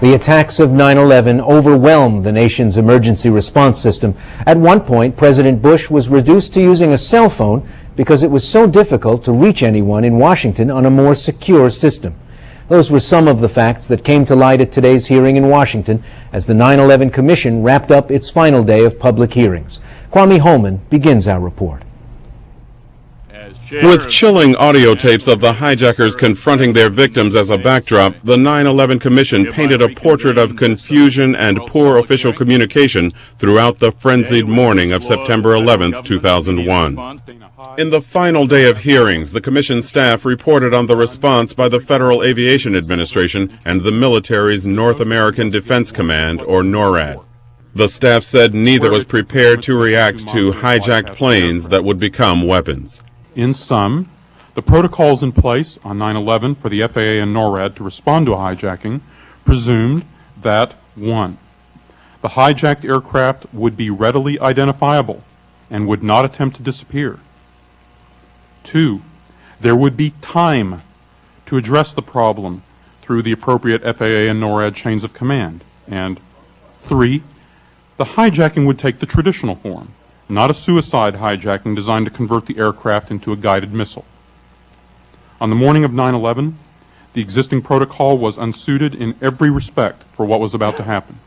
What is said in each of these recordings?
The attacks of 9/11 overwhelmed the nation's emergency response system. At one point, President Bush was reduced to using a cell phone because it was so difficult to reach anyone in Washington on a more secure system. Those were some of the facts that came to light at today's hearing in Washington as the 9/11 Commission wrapped up its final day of public hearings. Kwame Holman begins our report. With chilling audio tapes of the hijackers confronting their victims as a backdrop, the 9/11 Commission painted a portrait of confusion and poor official communication throughout the frenzied morning of September 11, 2001. In the final day of hearings, the Commission staff reported on the response by the Federal Aviation Administration and the military's North American Defense Command, or NORAD. The staff said neither was prepared to react to hijacked planes that would become weapons. In sum, the protocols in place on 9/11 for the FAA and NORAD to respond to a hijacking presumed that 1. The hijacked aircraft would be readily identifiable and would not attempt to disappear. 2. There would be time to address the problem through the appropriate FAA and NORAD chains of command. And 3. The hijacking would take the traditional form, not a suicide hijacking designed to convert the aircraft into a guided missile. On the morning of 9/11, the existing protocol was unsuited in every respect for what was about to happen.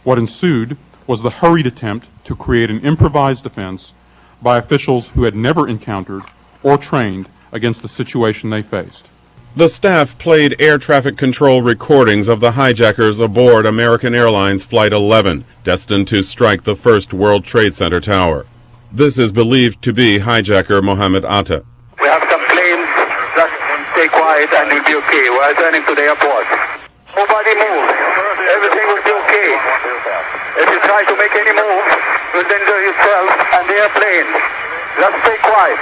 What ensued was the hurried attempt to create an improvised defense by officials who had never encountered or trained against the situation they faced. The staff played air traffic control recordings of the hijackers aboard American Airlines Flight 11, destined to strike the first World Trade Center tower. This is believed to be hijacker Mohammed Atta. We have some planes, just stay quiet and we'll be okay. We're returning to the airport. Nobody move. Everything will be okay. If you try to make any move, you'll danger yourself and the airplane. Just stay quiet.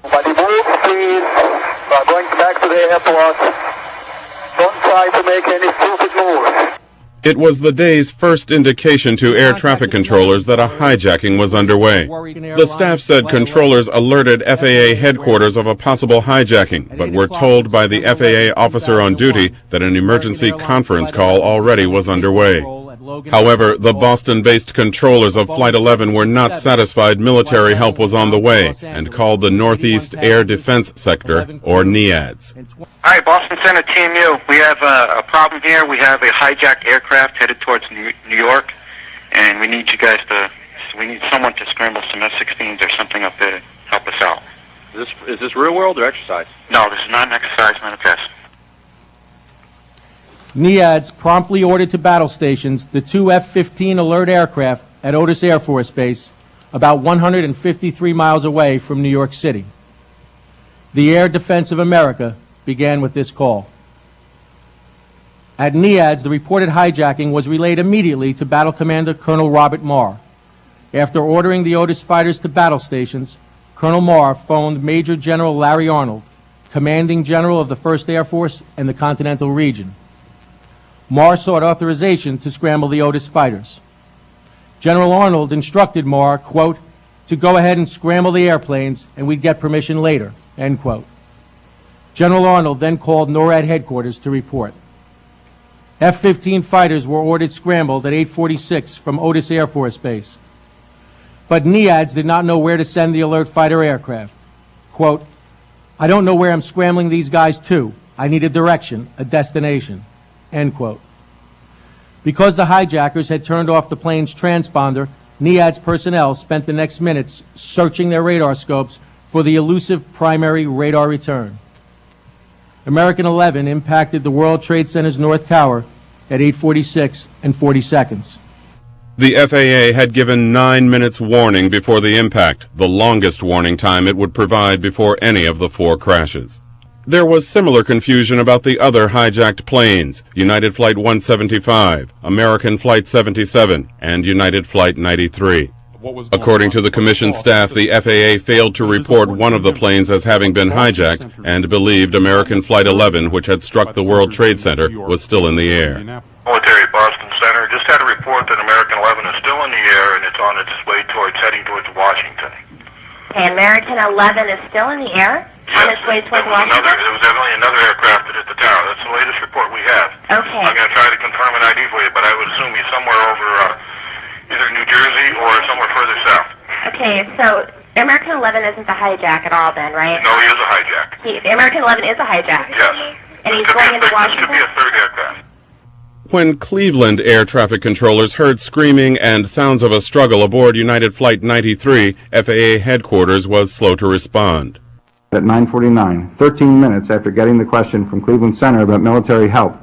Nobody move, please. We are going back to the airport. Don't try to make any stupid moves. It was the day's first indication to air traffic controllers that a hijacking was underway. The staff said controllers alerted FAA headquarters of a possible hijacking, but were told by the FAA officer on duty that an emergency conference call already was underway. However, the Boston-based controllers of Flight 11 were not satisfied military help was on the way and called the Northeast Air Defense Sector, or NEADS. Hi, Boston Center Team U. We have a problem here. We have a hijacked aircraft headed towards New York, and we need you guys we need someone to scramble some F-16s or something up there to help us out. Is this real world or exercise? No, this is not an exercise, not a test. NEADS promptly ordered to battle stations the 2 F-15 alert aircraft at Otis Air Force Base, about 153 miles away from New York City. The Air Defense of America began with this call. At NEADS, the reported hijacking was relayed immediately to Battle Commander Colonel Robert Marr. After ordering the Otis fighters to battle stations, Colonel Marr phoned Major General Larry Arnold, Commanding General of the 1st Air Force and the Continental Region. Marr sought authorization to scramble the Otis fighters. General Arnold instructed Marr, quote, to go ahead and scramble the airplanes and we'd get permission later, end quote. General Arnold then called NORAD headquarters to report. F-15 fighters were ordered scrambled at 8:46 from Otis Air Force Base. But NEADS did not know where to send the alert fighter aircraft. Quote, I don't know where I'm scrambling these guys to. I need a direction, a destination. End quote. Because the hijackers had turned off the plane's transponder, NEADS personnel spent the next minutes searching their radar scopes for the elusive primary radar return. American 11 impacted the World Trade Center's North Tower at 8:46 and 40 seconds. The FAA had given 9 minutes warning before the impact, the longest warning time it would provide before any of the 4 crashes. There was similar confusion about the other hijacked planes, United Flight 175, American Flight 77, and United Flight 93. According to the Commission staff, the FAA failed to report one of the planes as having been hijacked and believed American Flight 11, which had struck the World Trade Center, was still in the air. Military Boston Center just had a report that American 11 is still in the air and it's on its way heading towards Washington. Okay, American 11 is still in the air? Yes, on its way towards Washington? There was definitely another aircraft that hit the tower. That's the latest report we have. Okay. I'm going to try to confirm an ID for you, but I would assume he's somewhere over either New Jersey or somewhere further south. Okay, so American 11 isn't the hijack at all then, right? No, he is a hijack. American 11 is a hijack? Yes. And he's going into Washington? This could be a third aircraft. When Cleveland air traffic controllers heard screaming and sounds of a struggle aboard United Flight 93, FAA headquarters was slow to respond. At 9:49, 13 minutes after getting the question from Cleveland Center about military help,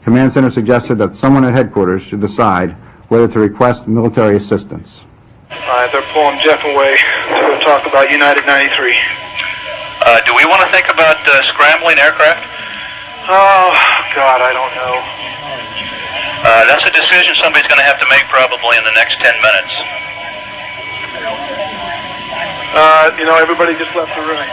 Command Center suggested that someone at headquarters should decide whether to request military assistance. They're pulling Jeff away to talk about United 93. Do we want to think about scrambling aircraft? Oh, God, I don't know. That's a decision somebody's going to have to make probably in the next 10 minutes. Everybody just left the room.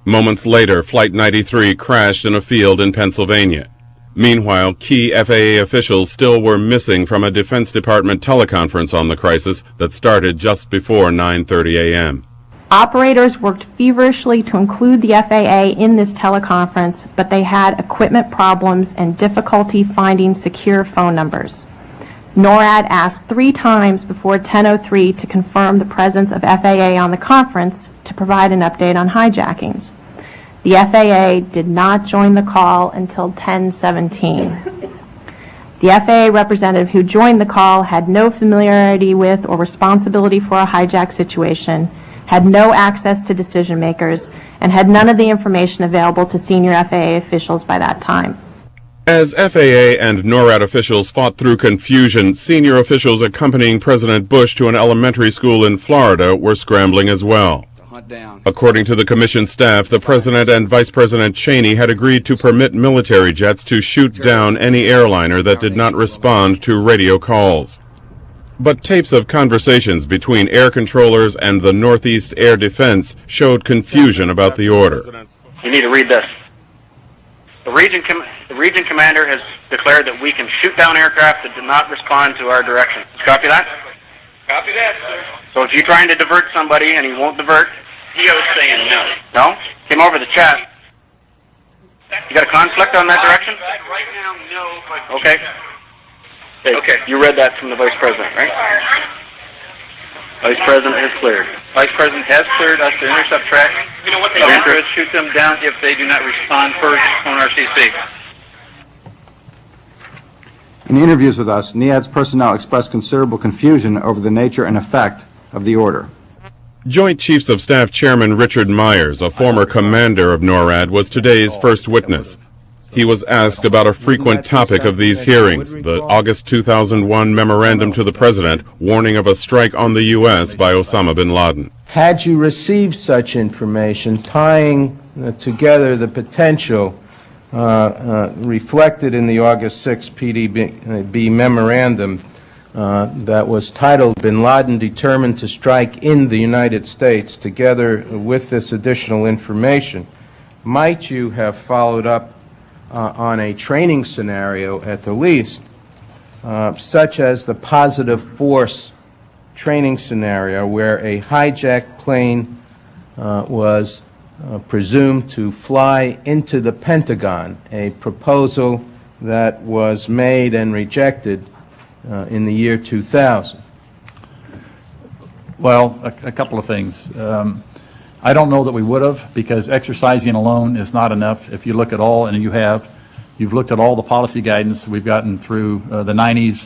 Moments later, Flight 93 crashed in a field in Pennsylvania. Meanwhile, key FAA officials still were missing from a Defense Department teleconference on the crisis that started just before 9:30 a.m. Operators worked feverishly to include the FAA in this teleconference, but they had equipment problems and difficulty finding secure phone numbers. NORAD asked 3 times before 10:03 to confirm the presence of FAA on the conference to provide an update on hijackings. The FAA did not join the call until 10:17. The FAA representative who joined the call had no familiarity with or responsibility for a hijack situation, had no access to decision makers, and had none of the information available to senior FAA officials by that time. As FAA and NORAD officials fought through confusion, senior officials accompanying President Bush to an elementary school in Florida were scrambling as well. According to the Commission staff, the President and Vice President Cheney had agreed to permit military jets to shoot down any airliner that did not respond to radio calls. But tapes of conversations between air controllers and the Northeast Air Defense showed confusion about the order. You need to read this. The region commander has declared that we can shoot down aircraft that do not respond to our direction. Copy that? Copy that, sir. So if you're trying to divert somebody and he won't divert, He was saying no. no? Came over the chat. You got a conflict on that direction? Right now, no, but... Okay. Okay. You read that from the Vice President, right? Vice President has cleared. Vice President has cleared us to intercept tracks. You know what they Commander has shoot them down if they do not respond first on RCC. In interviews with us, NEAD's personnel expressed considerable confusion over the nature and effect of the order. Joint Chiefs of Staff Chairman Richard Myers, a former commander of NORAD, was today's first witness. He was asked about a frequent topic of these hearings, the August 2001 memorandum to the President warning of a strike on the U.S. by Osama bin Laden. Had you received such information tying together the potential reflected in the August 6 PDB memorandum that was titled Bin Laden Determined to Strike in the United States, together with this additional information, might you have followed up on a training scenario at the least, such as the positive force training scenario where a hijacked plane was presumed to fly into the Pentagon, a proposal that was made and rejected in the year 2000? Well, a couple of things. I don't know that we would have, because exercising alone is not enough. If you look at all, and you've looked at all the policy guidance we've gotten through the 90s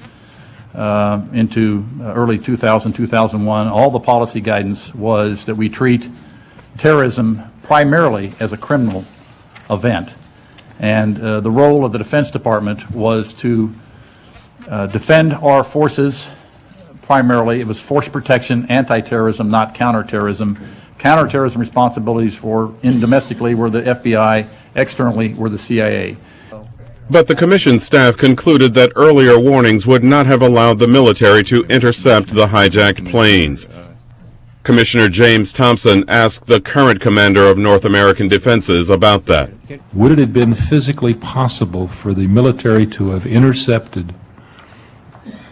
into early 2000, 2001, all the policy guidance was that we treat terrorism primarily as a criminal event. And the role of the Defense Department was to defend our forces primarily. It was force protection, anti-terrorism, not counterterrorism. Counterterrorism responsibilities domestically were the FBI, externally were the CIA. But the Commission staff concluded that earlier warnings would not have allowed the military to intercept the hijacked planes. Commissioner James Thompson asked the current commander of North American Defenses about that. Would it have been physically possible for the military to have intercepted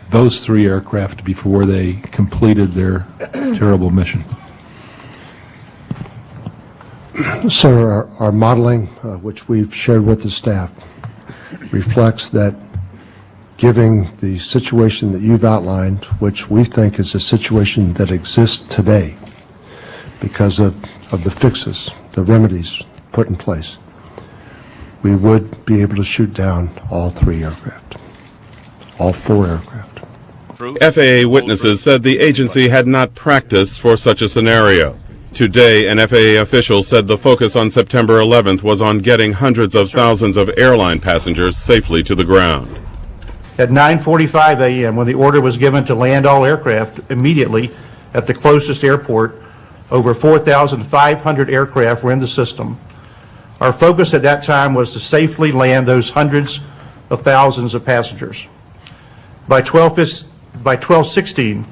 those 3 aircraft before they completed their terrible mission? Sir, our modeling, which we've shared with the staff, reflects that giving the situation that you've outlined, which we think is a situation that exists today because of the fixes, the remedies put in place, we would be able to shoot down all 3 aircraft, all 4 aircraft. FAA witnesses said the agency had not practiced for such a scenario. Today, an FAA official said the focus on September 11th was on getting hundreds of thousands of airline passengers safely to the ground. At 9:45 a.m., when the order was given to land all aircraft immediately at the closest airport, over 4,500 aircraft were in the system. Our focus at that time was to safely land those hundreds of thousands of passengers. By 12:16,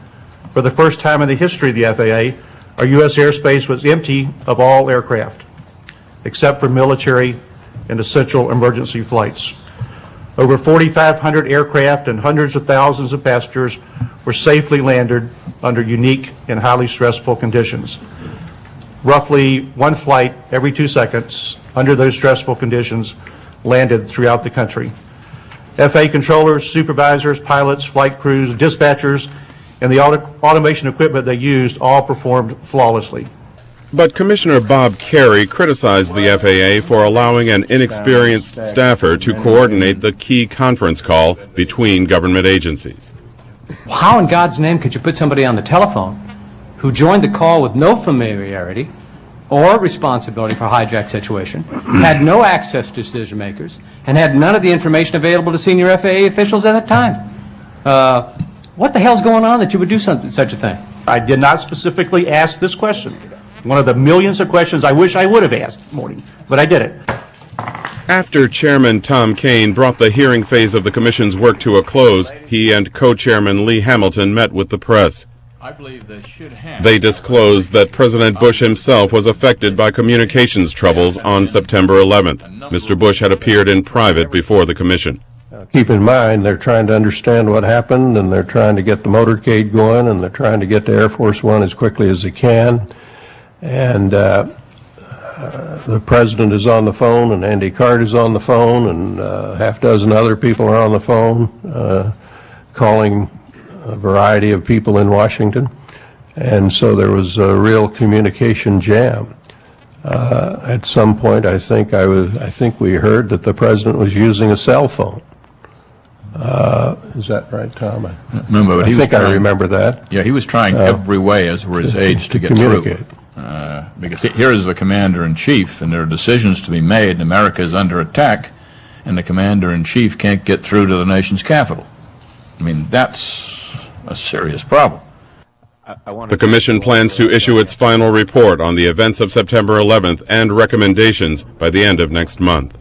for the first time in the history of the FAA, our U.S. airspace was empty of all aircraft, except for military and essential emergency flights. Over 4,500 aircraft and hundreds of thousands of passengers were safely landed under unique and highly stressful conditions. Roughly 1 flight every 2 seconds under those stressful conditions landed throughout the country. FAA controllers, supervisors, pilots, flight crews, dispatchers, and the automation equipment they used all performed flawlessly. But Commissioner Bob Carey criticized the FAA for allowing an inexperienced staffer to coordinate the key conference call between government agencies. How in God's name could you put somebody on the telephone who joined the call with no familiarity or responsibility for a hijack situation, had no access to decision makers, and had none of the information available to senior FAA officials at that time? What the hell's going on that you would do such a thing? I did not specifically ask this question. One of the millions of questions I wish I would have asked this morning, but I did it. After Chairman Tom Kane brought the hearing phase of the Commission's work to a close, he and co-chairman Lee Hamilton met with the press. I believe they should have. They disclosed that President Bush himself was affected by communications troubles on September 11th. Mr. Bush had appeared in private before the Commission. Keep in mind, they're trying to understand what happened, and they're trying to get the motorcade going, and they're trying to get to Air Force One as quickly as they can. And the President is on the phone, and Andy Card is on the phone, and half dozen other people are on the phone calling a variety of people in Washington. And so there was a real communication jam. At some point, I think we heard that the President was using a cell phone. Is that right, Tom? Remember, but I think I remember that. Yeah, he was trying every way, as were his aides, to get communicate. through. Because here is the Commander-in-Chief, and there are decisions to be made, and America is under attack, and the Commander-in-Chief can't get through to the nation's capital. I mean, that's a serious problem. The Commission plans to issue its final report on the events of September 11th and recommendations by the end of next month.